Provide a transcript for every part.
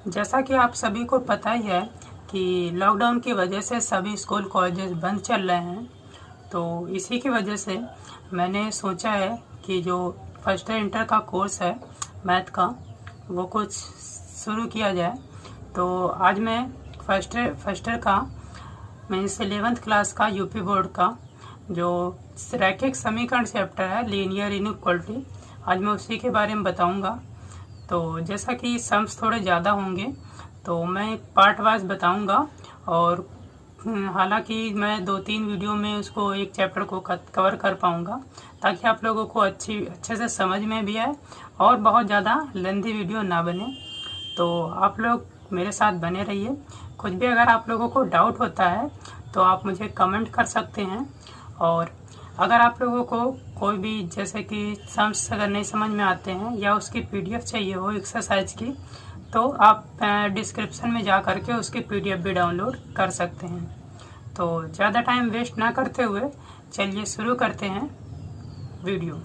जैसा कि आप सभी को पता ही है कि लॉकडाउन की वजह से सभी स्कूल कॉलेजेस बंद चल रहे हैं। तो इसी की वजह से मैंने सोचा है कि जो फर्स्ट ईयर इंटर का कोर्स है मैथ का, वो कुछ शुरू किया जाए। तो आज मैं फर्स्ट ईयर का मीन्स 11th क्लास का यूपी बोर्ड का जो रैखिक समीकरण चैप्टर है लीनियर इनइक्वालिटी, आज मैं उसी के बारे में बताऊंगा। तो जैसा कि सम्स थोड़े ज़्यादा होंगे तो मैं पार्ट वाइज बताऊंगा, और हालांकि मैं 2-3 वीडियो में उसको एक चैप्टर को कवर कर पाऊंगा ताकि आप लोगों को अच्छे से समझ में भी आए और बहुत ज़्यादा लेंथी वीडियो ना बने। तो आप लोग मेरे साथ बने रहिए। कुछ भी अगर आप लोगों को डाउट होता है तो आप मुझे कमेंट कर सकते हैं, और अगर आप लोगों को कोई भी जैसे कि सम्स अगर नहीं समझ में आते हैं या उसकी पीडीएफ चाहिए हो एक्सरसाइज की, तो आप डिस्क्रिप्शन में जा करके उसकी पीडीएफ भी डाउनलोड कर सकते हैं। तो ज़्यादा टाइम वेस्ट ना करते हुए चलिए शुरू करते हैं वीडियो।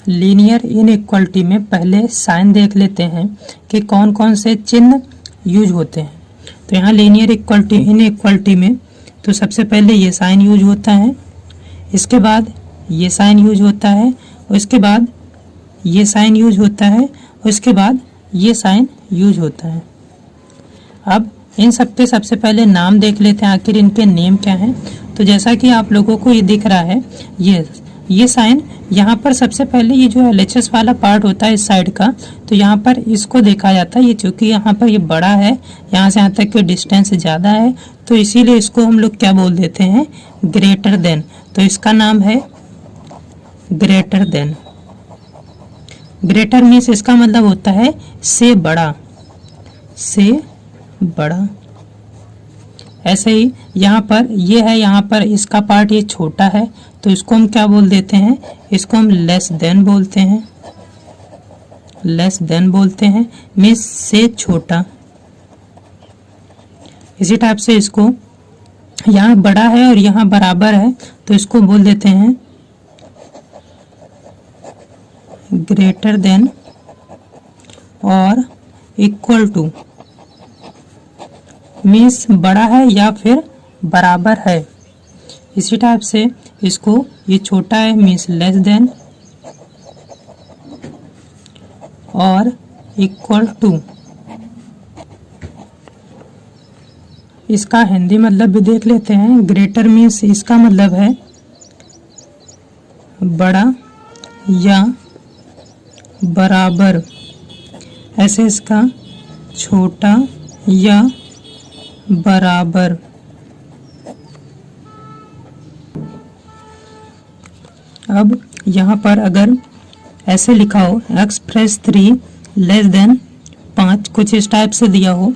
लीनियर इनइक्वालिटी में पहले साइन देख लेते हैं कि कौन कौन से चिन्ह यूज होते हैं। तो यहाँ लीनियर इनइक्वालिटी में तो सबसे पहले ये साइन यूज होता है, इसके बाद ये साइन यूज होता है, उसके बाद ये साइन यूज होता है, उसके बाद ये साइन यूज होता है। अब इन सब के सबसे पहले नाम देख लेते हैं, आखिर इनके नेम क्या हैं। तो जैसा कि आप लोगों को ये दिख रहा है, ये साइन यहाँ पर सबसे पहले ये जो LHS वाला पार्ट होता है इस साइड का, तो यहाँ पर इसको देखा जाता है। ये चूंकि यहाँ पर ये बड़ा है, यहाँ से यहाँ तक की डिस्टेंस ज़्यादा है, तो इसीलिए इसको हम लोग क्या बोल देते हैं, ग्रेटर देन। तो इसका नाम है ग्रेटर देन। ग्रेटर मीन्स इसका मतलब होता है से बड़ा, से बड़ा। ऐसे ही यहाँ पर ये है, यहाँ पर इसका पार्ट ये छोटा है, तो इसको हम क्या बोल देते हैं, इसको हम लेस देन बोलते हैं। लेस देन बोलते हैं मीन्स से छोटा। इसी टाइप से इसको यहाँ बड़ा है और यहाँ बराबर है, तो इसको बोल देते हैं ग्रेटर देन और इक्वल टू, मीन्स बड़ा है या फिर बराबर है। इसी टाइप से इसको ये छोटा है मीन्स लेस देन और इक्वल टू। इसका हिंदी मतलब भी देख लेते हैं। ग्रेटर मीन्स इसका मतलब है बड़ा या बराबर, ऐसे इसका छोटा या बराबर। अब यहाँ पर अगर ऐसे लिखा हो x+3 लेस देन 5, कुछ इस टाइप से दिया हो,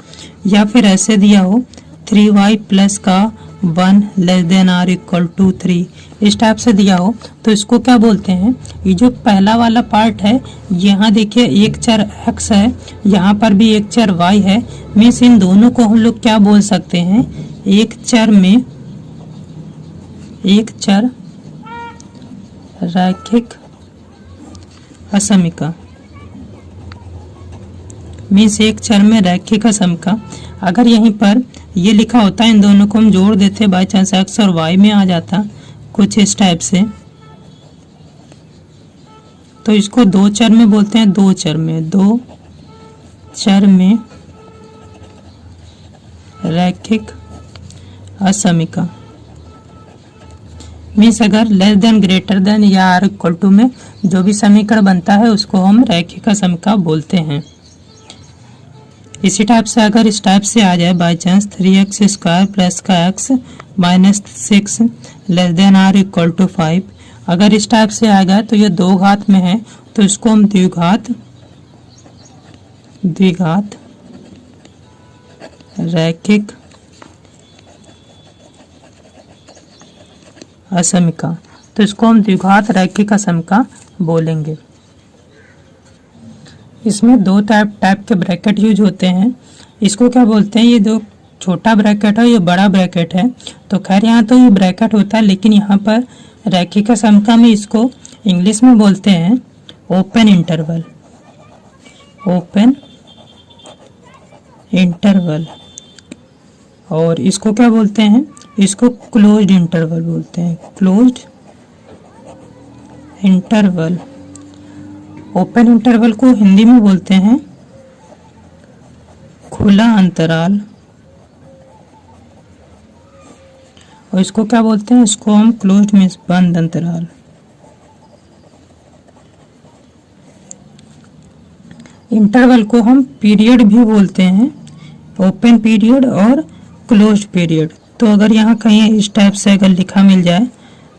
या फिर ऐसे दिया हो 3y प्लस का 1 less than or equal to 3, इस टाइप से दिया हो, तो इसको क्या बोलते हैं, ये जो पहला वाला पार्ट है, यहाँ देखिए एक चर x है, यहाँ पर भी एक चर y है, मीन्स इन दोनों को हम लोग क्या बोल सकते हैं, एक चर रैखिक असमीका। मीन्स एक चर में रैखिक असमीका। अगर यहीं पर ये लिखा होता, इन दोनों को हम जोड़ देते, बाई चांस x और y में आ जाता कुछ इस टाइप से, तो इसको दो चर में बोलते हैं, दो चर में रैखिक असमीका। मीन्स अगर लेस देन, ग्रेटर देन या आर इक्वल टू में जो भी समीकरण बनता है उसको हम रैखिक असमीका बोलते हैं। इसी टाइप से अगर इस टाइप से आ जाए बाई चांस 3x² प्लस का x minus 6 less than or equal to 5, अगर इस टाइप से आ गया तो ये दो घात में है, तो इसको हम द्विघात रैखिक असमीका, तो इसको हम द्विघात रैखिक असमीका बोलेंगे। इसमें दो टाइप के ब्रैकेट यूज होते हैं। इसको क्या बोलते हैं, ये दो छोटा ब्रैकेट है, ये बड़ा ब्रैकेट है। तो खैर यहाँ तो ये ब्रैकेट होता है, लेकिन यहाँ पर रैखिक असमीका में इसको इंग्लिश में बोलते हैं ओपन इंटरवल। ओपन इंटरवल, और इसको क्या बोलते हैं, इसको क्लोज्ड इंटरवल बोलते हैं, क्लोज्ड इंटरवल। ओपन इंटरवल को हिंदी में बोलते हैं खुला अंतराल, और इसको क्या बोलते हैं, इसको हम क्लोज्ड मीन्स बंद अंतराल। इंटरवल को हम पीरियड भी बोलते हैं, ओपन पीरियड और क्लोज्ड पीरियड। तो अगर यहाँ कहीं इस टाइप से अगर लिखा मिल जाए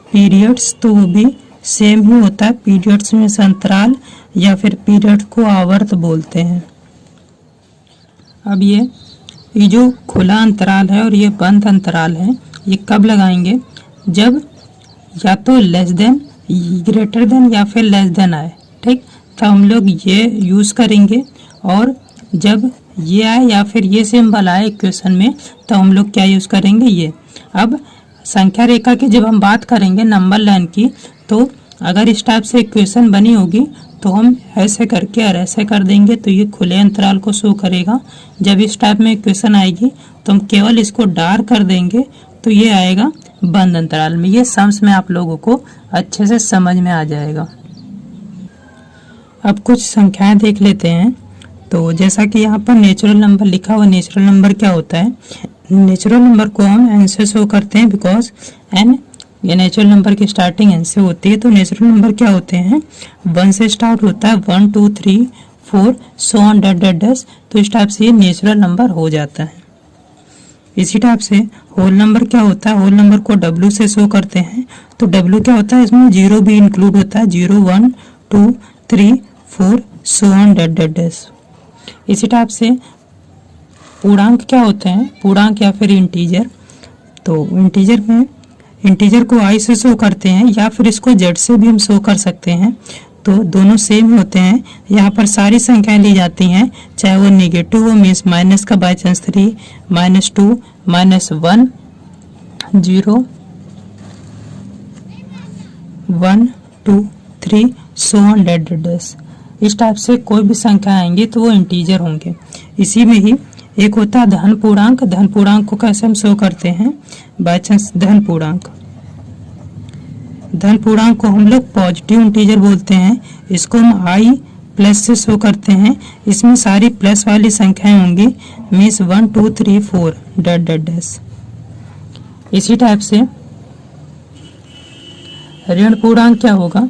पीरियड्स, तो वो भी सेम ही होता है, पीरियड्स में अंतराल या फिर पीरियड को आवर्त बोलते हैं। अब ये जो खुला अंतराल है और ये बंद अंतराल है, ये कब लगाएंगे, जब या तो लेस देन, ग्रेटर देन या फिर लेस देन आए, ठीक, तो हम लोग ये यूज़ करेंगे। और जब ये आए या फिर ये सिंबल आए इक्वेशन में, तो हम लोग क्या यूज़ करेंगे, ये। अब संख्या रेखा की जब हम बात करेंगे नंबर लाइन की, तो अगर इस टाइप से इक्वेशन बनी होगी तो हम ऐसे करके और ऐसे कर देंगे, तो ये खुले अंतराल को शो करेगा। जब इस टाइप में इक्वेशन आएगी तो हम केवल इसको डार्क कर देंगे, तो ये आएगा बंद अंतराल में। ये सम्स में आप लोगों को अच्छे से समझ में आ जाएगा। अब कुछ संख्याएं देख लेते हैं। तो जैसा कि यहाँ पर नेचुरल नंबर लिखा हुआ, नेचुरल नंबर क्या होता है, नेचुरल नंबर को हम एन से शो करते हैं, बिकॉज एन, ये नेचुरल नंबर की स्टार्टिंग एन से होती है। तो नेचुरल नंबर क्या होते हैं, 1 से स्टार्ट होता है, 1 2 3 4 so on that that dash. तो इस टाइप से ये नेचुरल नंबर हो जाता है। इसी टाइप से होल नंबर क्या होता है, होल नंबर को W से शो करते हैं। तो W क्या होता है, इसमें 0 भी इंक्लूड होता है, 0 1 2 3 4 so on that that dash. इसी टाइप से पूर्णांक क्या होते हैं, पूर्णांक या फिर इंटीजर। तो इंटीजर में, इंटीजर को I से शो करते हैं या फिर इसको Z से भी हम शो कर सकते हैं। तो दोनों सेम होते हैं। यहाँ पर सारी संख्याएं ली जाती हैं, चाहे वो नेगेटिव हो, मीन्स माइनस का by chance 3 -2 -1 0 1 2 3 so on that that dash. इस टाइप से कोई भी संख्या आएंगी तो वो इंटीजर होंगे। इसी में ही एक होता है धन पूर्णांक। धन पूर्णांक को कैसे हम शो करते हैं, बाय चांस धन पूर्णांक। धन पूर्णांक को हम लोग पॉजिटिव इंटीजर बोलते हैं। इसको हम I प्लस से शो करते हैं। इसमें सारी प्लस वाली संख्याएं होंगी, मीन्स 1 2 3 4 डैट डैट डैश। इसी टाइप से ऋण पूर्णांक क्या होगा,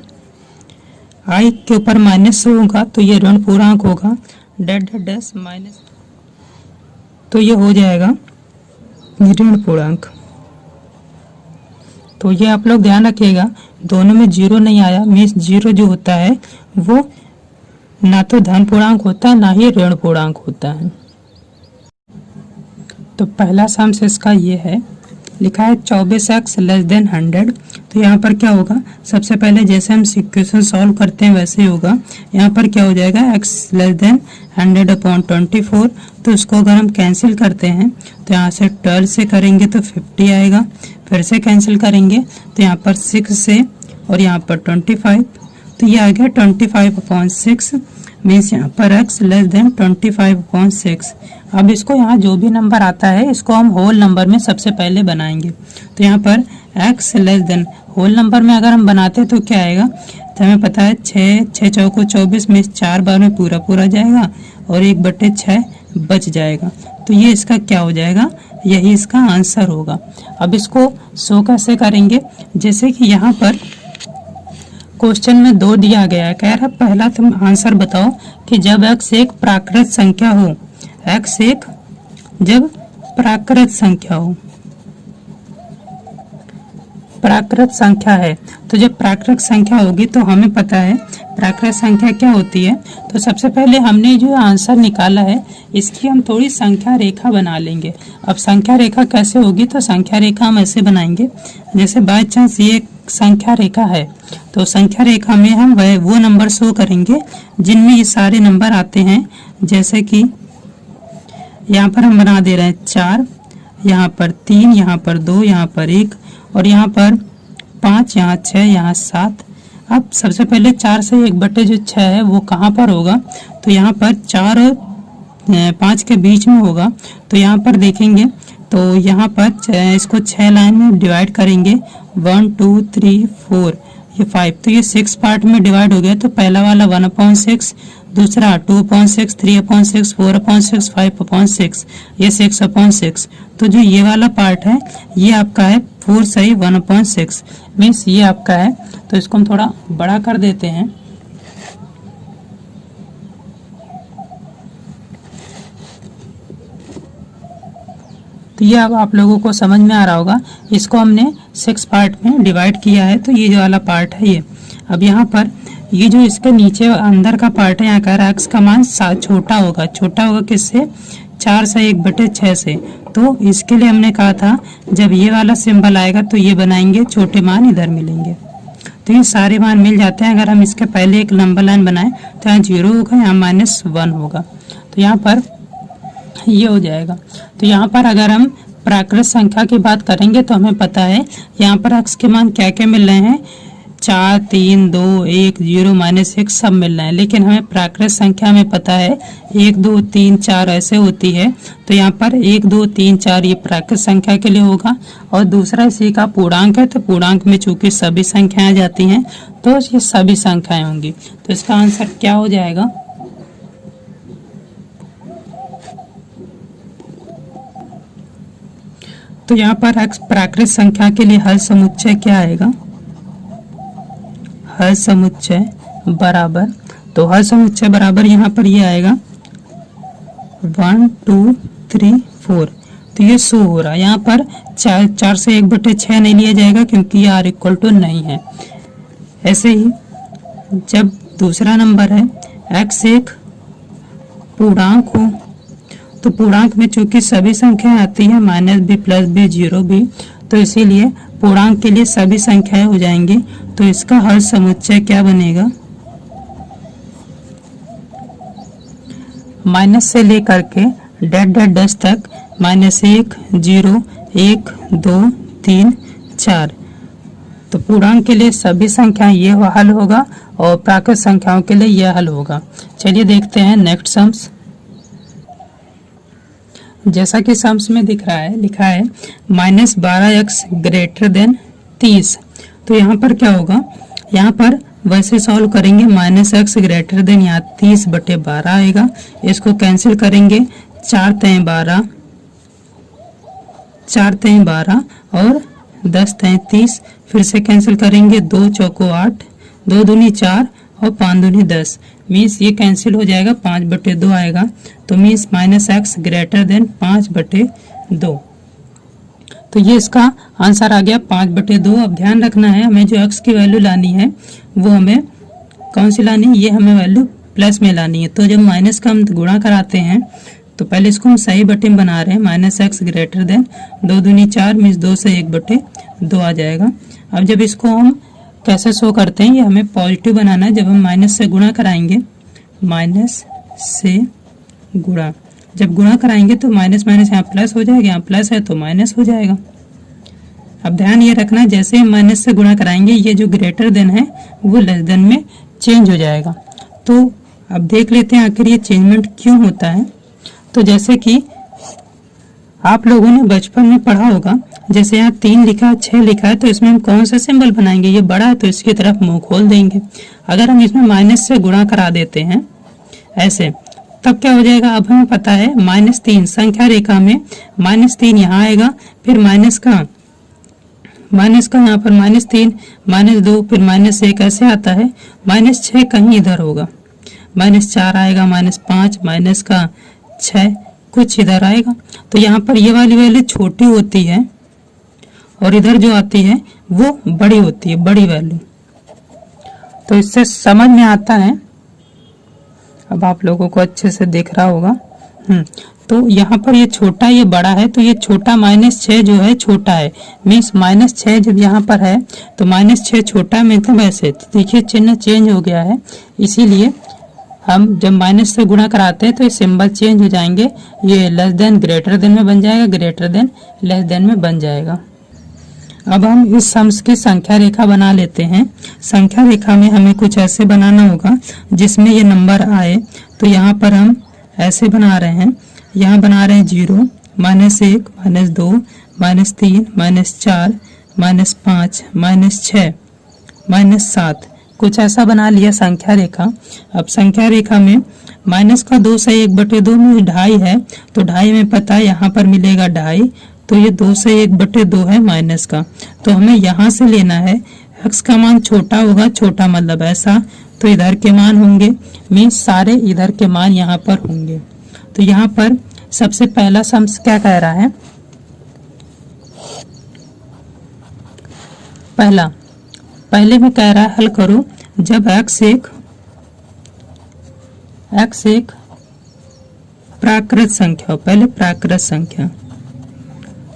I के ऊपर माइनस होगा तो ये ऋण पूर्णांक होगा, डैट डैट डैश माइनस, तो ये हो जाएगा ऋण पूर्णांक। तो ये आप लोग ध्यान रखिएगा, दोनों में 0 नहीं आया, मीन्स 0 जो होता है वो ना तो धन पूर्णांक होता है ना ही ऋण पूर्णांक होता है। तो पहला सम इसका ये है, लिखा है 24x लेस देन 100। तो यहाँ पर क्या होगा, सबसे पहले जैसे हम इक्वेशन सॉल्व करते हैं वैसे ही होगा। यहाँ पर क्या हो जाएगा, x लेस देन 100/24। तो उसको अगर हम कैंसिल करते हैं तो यहाँ से 12 से करेंगे तो 50 आएगा, फिर से कैंसिल करेंगे तो यहाँ पर 6 से और यहाँ पर 25, तो ये आ गया 25/6, मीन्स यहाँ पर x लेस देन 25/6। अब इसको यहाँ जो भी नंबर आता है इसको हम होल नंबर में सबसे पहले बनाएंगे। तो यहाँ पर x less than, whole number में अगर हम बनाते हैं तो क्या आएगा, तो हमें पता है 6 चौको 24, मीन्स 4 बार में पूरा पूरा जाएगा और 1/6 बच जाएगा। तो ये इसका क्या हो जाएगा, यही इसका आंसर होगा। अब इसको शो कैसे करेंगे, जैसे कि यहाँ पर क्वेश्चन में 2 दिया गया है, कह रहा पहला तुम आंसर बताओ कि जब x एक प्राकृत संख्या हो, x एक जब प्राकृत संख्या हो, प्राकृत संख्या है, तो जब प्राकृत संख्या होगी तो हमें पता है प्राकृत संख्या क्या होती है। तो सबसे पहले हमने जो आंसर निकाला है इसकी हम थोड़ी संख्या रेखा बना लेंगे। अब संख्या रेखा कैसे होगी, तो संख्या रेखा हम ऐसे बनाएंगे, जैसे बाय चांस ये संख्या रेखा है तो संख्या रेखा में हम वो नंबर शो करेंगे जिनमें ये सारे नंबर आते हैं। जैसे कि यहाँ पर हम बना दे रहे हैं 4, यहाँ पर 3, यहाँ पर 2, यहाँ पर 1 और यहाँ पर 5, यहाँ 6, यहाँ 7। अब सबसे पहले 4 से 1/6 है वो कहाँ पर होगा, तो यहाँ पर 4 और 5 के बीच में होगा। तो यहाँ पर देखेंगे तो यहाँ पर इसको 6 लाइन में डिवाइड करेंगे, 1 2 3 4 ये 5, तो ये 6 पार्ट में डिवाइड हो गया। तो पहला वाला 1/6, दूसरा 2/6, 3/6, 4/6, 5/6, ये 6/6। तो जो ये वाला पार्ट है ये आपका है 4 सही 1/6 मीन्स ये आपका है। तो इसको हम थोड़ा बड़ा कर देते हैं। तो ये अब आप लोगों को समझ में आ रहा होगा। इसको हमने 6 पार्ट में डिवाइड किया है। तो ये जो वाला पार्ट है ये, अब यहाँ पर ये जो इसके नीचे अंदर का पार्ट है यहाँ का x का मान छोटा होगा किससे, 4 से 1/6 से। तो इसके लिए हमने कहा था जब ये वाला सिंबल आएगा तो ये बनाएंगे, छोटे मान इधर मिलेंगे। तो ये सारे मान मिल जाते हैं। अगर हम इसके पहले एक लंबा लाइन बनाएं तो यहाँ 0 होगा, यहाँ -1 होगा। तो यहाँ पर ये हो जाएगा। तो यहाँ पर अगर हम प्राकृत संख्या की बात करेंगे तो हमें पता है यहाँ पर x के मान क्या क्या मिल रहे हैं, 4 3 2 1 0 -1 सब मिल रहे हैं। लेकिन हमें प्राकृत संख्या में पता है 1 2 3 4 ऐसे होती है। तो यहाँ पर 1 2 3 4 ये प्राकृत संख्या के लिए होगा। और दूसरा इसी का पूर्णांक है, तो पूर्णांक में चूंकि सभी संख्याएं जाती हैं तो ये सभी संख्याएं होंगी। तो इसका आंसर क्या हो जाएगा, तो यहाँ पर x प्राकृत संख्या के लिए हल समुच्चय क्या आएगा, हल समुच्चय बराबर, तो हल समुच्चय बराबर यहाँ पर ये आएगा 1 2 3 4। तो ये 100 हो रहा है। यहाँ पर 4 से 1/6 नहीं लिया जाएगा क्योंकि ये r = नहीं है। ऐसे ही जब दूसरा नंबर है x एक पूर्णांक हो, तो पूर्णांक में चूंकि सभी संख्याएं आती हैं -b +b 0 भी, तो इसीलिए पूर्णांक के लिए सभी संख्याएं हो जाएंगी। तो इसका हल समुच्चय क्या बनेगा, माइनस से लेकर के -10 तक -1 0 1 2 3 4। तो पूर्णांक के लिए सभी संख्याएं ये हल होगा और प्राकृत संख्याओं के लिए यह हल होगा। चलिए देखते हैं नेक्स्ट सम्स। जैसा कि सम्स में दिख रहा है, लिखा है -12x > 30। तो यहाँ पर क्या होगा, यहाँ पर वैसे सॉल्व करेंगे -x > यहाँ 30/12 आएगा। इसको कैंसिल करेंगे, 4 × 12 और 10 × 30, फिर से कैंसिल करेंगे, 2 चौको 8, 2 दूनी 4 और 5 दूनी 10 मीन्स ये कैंसिल हो जाएगा, 5/2 आएगा। तो मीन्स -x > 5/2। तो ये इसका आंसर आ गया 5/2। अब ध्यान रखना है हमें जो x की वैल्यू लानी है वो हमें कौन सी लानी है, ये हमें वैल्यू प्लस में लानी है। तो जब माइनस का हम गुणा कराते हैं तो पहले इसको हम सही बटे में बना रहे हैं, -x > 2 दूनी 4 मीन्स 2 से 1/2 आ जाएगा। अब जब इसको हम कैसे शो करते हैं, ये हमें पॉजिटिव बनाना है। जब हम माइनस से गुणा कराएंगे, माइनस से गुणा जब गुणा कराएंगे तो माइनस यहाँ प्लस हो जाएगा, यहाँ प्लस है तो माइनस हो जाएगा। अब ध्यान ये रखना, जैसे हम माइनस से गुणा कराएंगे ये जो ग्रेटर देन है वो लेस देन में चेंज हो जाएगा। तो अब देख लेते हैं आखिर ये चेंजमेंट क्यों होता है। तो जैसे कि आप लोगों ने बचपन में पढ़ा होगा, जैसे यहाँ 3 लिखा है 6 लिखा है तो इसमें हम कौन सा सिंबल बनाएंगे, ये बड़ा है तो इसकी तरफ मुंह खोल देंगे। अगर हम इसमें माइनस से गुणा करा देते हैं ऐसे, तब क्या हो जाएगा, अब हमें पता है -3 संख्या रेखा में -3 यहाँ आएगा, फिर माइनस का यहाँ पर -3 -2 फिर -1 ऐसे आता है, -6 कहीं इधर होगा, -4 आएगा, -5 -6 कुछ इधर आएगा। तो यहाँ पर ये वाली वैल्यू छोटी होती है और इधर जो आती है वो बड़ी होती है, बड़ी वैल्यू। तो इससे समझ में आता है, अब आप लोगों को अच्छे से दिख रहा होगा। तो यहाँ पर ये छोटा ये बड़ा है, तो ये छोटा -6 जो है छोटा है, मीन्स -6 जब यहाँ पर है तो -6 छोटा है, मतलब ऐसे। तो देखिए चिन्ह चेंज हो गया है, इसीलिए हम जब माइनस से गुणा कराते हैं तो ये सिंबल चेंज हो जाएंगे, ये लेस देन ग्रेटर देन में बन जाएगा, ग्रेटर देन लेस देन में बन जाएगा। अब हम इस सम्स की संख्या रेखा बना लेते हैं। संख्या रेखा में हमें कुछ ऐसे बनाना होगा जिसमें ये नंबर आए। तो यहाँ पर हम ऐसे बना रहे हैं। यहाँ बना रहे हैं 0, -1, -2, -3, -4, -5, -6, -7, कुछ ऐसा बना लिया संख्या रेखा। अब संख्या रेखा में माइनस का 2 से 1/2 में 2.5 है, तो 2.5 में पता है यहाँ पर मिलेगा 2.5, तो ये 2 से 1/2 है माइनस का। तो हमें यहाँ से लेना है x का मान छोटा होगा, छोटा मतलब ऐसा, तो इधर के मान होंगे, मीन्स सारे इधर के मान यहाँ पर होंगे। तो यहाँ पर सबसे पहला सम क्या कह रहा है, पहले में कह रहा है हल करो जब x एक प्राकृत संख्या हो। पहले प्राकृत संख्या,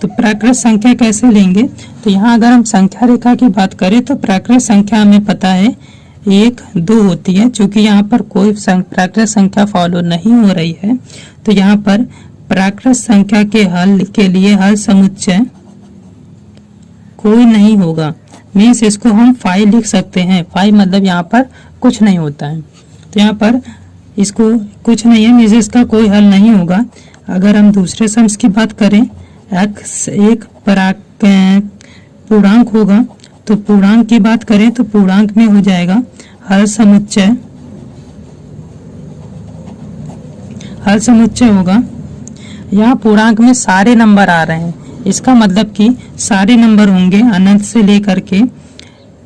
तो प्राकृत संख्या कैसे लेंगे, तो यहाँ अगर हम संख्या रेखा की बात करें तो प्राकृत संख्या हमें पता है 1, 2 होती है। चूंकि यहाँ पर कोई प्राकृत संख्या फॉलो नहीं हो रही है, तो यहाँ पर प्राकृत संख्या के हल के लिए हल समुच्चय कोई नहीं होगा, मीन्स इसको हम 5 लिख सकते हैं। 5 मतलब यहाँ पर कुछ नहीं होता है, तो यहाँ पर इसको कुछ नहीं है, मीन्स इसका कोई हल नहीं होगा। अगर हम दूसरे सम्स की बात करें, x एक पूर्णांक होगा, तो पूर्णांक की बात करें तो पूर्णांक में हो जाएगा हल समुच्चय होगा। यहाँ पूर्णांक में सारे नंबर आ रहे हैं, इसका मतलब कि सारे नंबर होंगे अनंत से लेकर के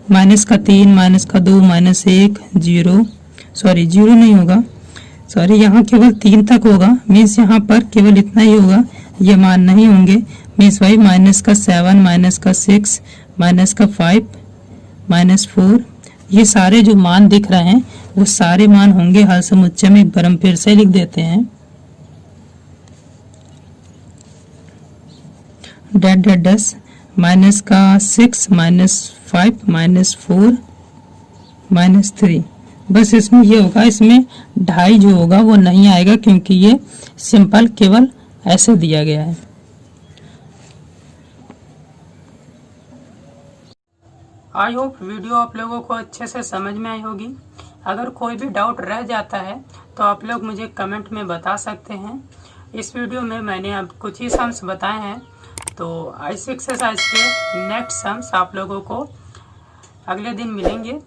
-3, -2, -1, 0, सॉरी 0 नहीं होगा, सॉरी यहाँ केवल 3 तक होगा, मीन्स यहाँ पर केवल इतना ही होगा, ये मान नहीं होंगे, मीन्स भाई -7, -6, -5, -4, ये सारे जो मान दिख रहे हैं वो सारे मान होंगे हल समुच्चय में। एक बार हम फिर से लिख देते हैं, -6, -5, -4, -3, बस इसमें ये होगा, इसमें 2.5 जो होगा वो नहीं आएगा क्योंकि ये सिंपल केवल ऐसे दिया गया है। आई होप वीडियो आप लोगों को अच्छे से समझ में आई होगी। अगर कोई भी डाउट रह जाता है तो आप लोग मुझे कमेंट में बता सकते हैं। इस वीडियो में मैंने अब कुछ ही सम्स बताए हैं, तो ऐसे एक्सरसाइज के नेक्स्ट सम्स आप लोगों को अगले दिन मिलेंगे।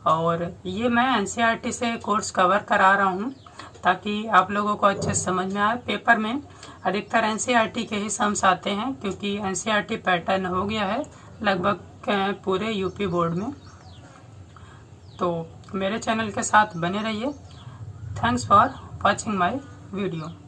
और ये मैं एनसीईआरटी से कोर्स कवर करा रहा हूँ ताकि आप लोगों को अच्छे से समझ में आए। पेपर में अधिकतर एनसीईआरटी के ही सम्स आते हैं क्योंकि एनसीईआरटी पैटर्न हो गया है लगभग पूरे यूपी बोर्ड में। तो मेरे चैनल के साथ बने रहिए। Thanks for watching my video.